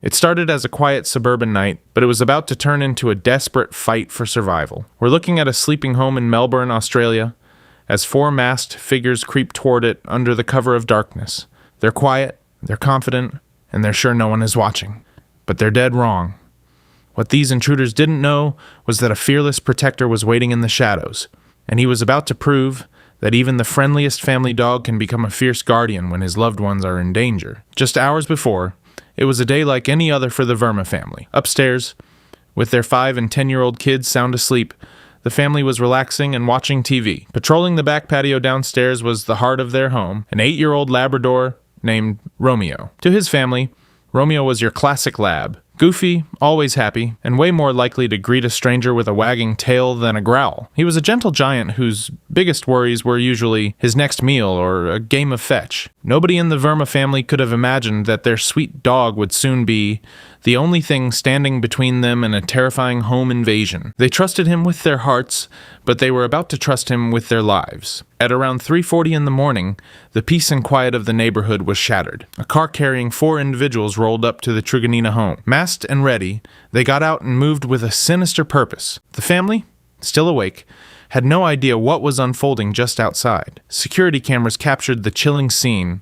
It started as a quiet suburban night, but it was about to turn into a desperate fight for survival. We're looking at a sleeping home in Melbourne, Australia, as four masked figures creep toward it under the cover of darkness. They're quiet, they're confident, and they're sure no one is watching. But they're dead wrong. What these intruders didn't know was that a fearless protector was waiting in the shadows, and he was about to prove that even the friendliest family dog can become a fierce guardian when his loved ones are in danger. Just hours before, it was a day like any other for the Verma family. Upstairs, with their 5- and 10-year-old kids sound asleep, the family was relaxing and watching TV. Patrolling the back patio downstairs was the heart of their home, an 8-year-old Labrador named Romeo. To his family, Romeo was your classic lab. Goofy, always happy, and way more likely to greet a stranger with a wagging tail than a growl. He was a gentle giant whose biggest worries were usually his next meal or a game of fetch. Nobody in the Verma family could have imagined that their sweet dog would soon be the only thing standing between them and a terrifying home invasion. They trusted him with their hearts, but they were about to trust him with their lives. At around 3:40 in the morning, the peace and quiet of the neighborhood was shattered. A car carrying 4 individuals rolled up to the Truganina home. Masked and ready, they got out and moved with a sinister purpose. The family, still awake, had no idea what was unfolding just outside. Security cameras captured the chilling scene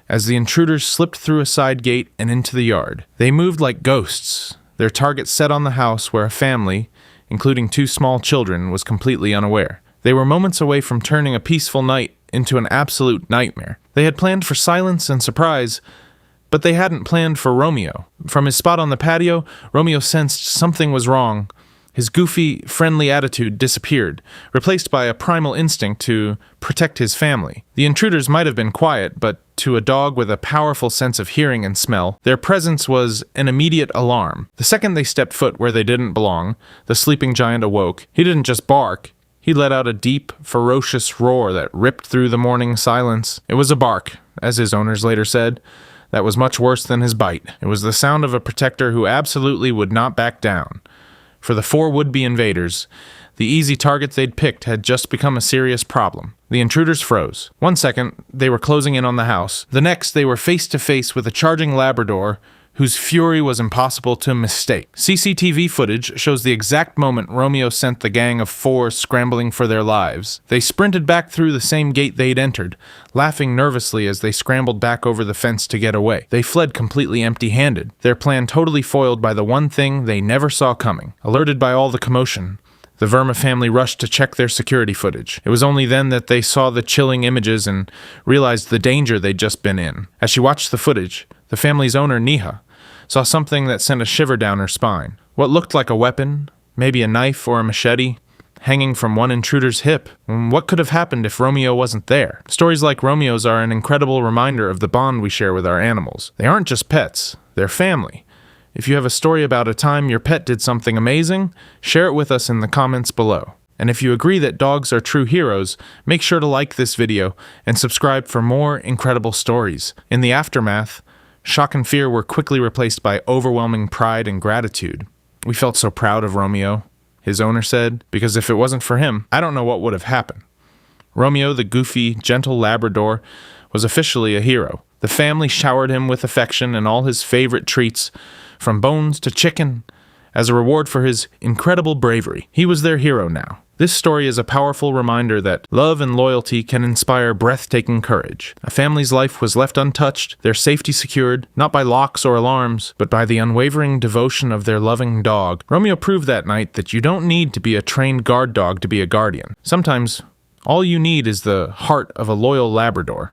as the intruders slipped through a side gate and into the yard. They moved like ghosts, their target set on the house where a family, including 2 small children, was completely unaware. They were moments away from turning a peaceful night into an absolute nightmare. They had planned for silence and surprise, but they hadn't planned for Romeo. From his spot on the patio, Romeo sensed something was wrong. His goofy, friendly attitude disappeared, replaced by a primal instinct to protect his family. The intruders might have been quiet, but to a dog with a powerful sense of hearing and smell, their presence was an immediate alarm. The second they stepped foot where they didn't belong, the sleeping giant awoke. He didn't just bark. He let out a deep, ferocious roar that ripped through the morning silence. It was a bark, as his owners later said, that was much worse than his bite. It was the sound of a protector who absolutely would not back down. For the 4 would-be invaders, the easy targets they'd picked had just become a serious problem. The intruders froze. 1 second, they were closing in on the house. The next, they were face-to-face with a charging Labrador whose fury was impossible to mistake. CCTV footage shows the exact moment Romeo sent the gang of 4 scrambling for their lives. They sprinted back through the same gate they'd entered, laughing nervously as they scrambled back over the fence to get away. They fled completely empty-handed, their plan totally foiled by the one thing they never saw coming. Alerted by all the commotion, the Verma family rushed to check their security footage. It was only then that they saw the chilling images and realized the danger they'd just been in. As she watched the footage, the family's owner, Neha, saw something that sent a shiver down her spine. What looked like a weapon, maybe a knife or a machete, hanging from one intruder's hip. What could have happened if Romeo wasn't there? Stories like Romeo's are an incredible reminder of the bond we share with our animals. They aren't just pets, they're family. If you have a story about a time your pet did something amazing, share it with us in the comments below. And if you agree that dogs are true heroes, make sure to like this video and subscribe for more incredible stories. In the aftermath, shock and fear were quickly replaced by overwhelming pride and gratitude. We felt so proud of Romeo, his owner said, because if it wasn't for him, I don't know what would have happened. Romeo, the goofy, gentle Labrador, was officially a hero. The family showered him with affection and all his favorite treats, from bones to chicken, as a reward for his incredible bravery. He was their hero now. This story is a powerful reminder that love and loyalty can inspire breathtaking courage. A family's life was left untouched, their safety secured, not by locks or alarms, but by the unwavering devotion of their loving dog. Romeo proved that night that you don't need to be a trained guard dog to be a guardian. Sometimes, all you need is the heart of a loyal Labrador.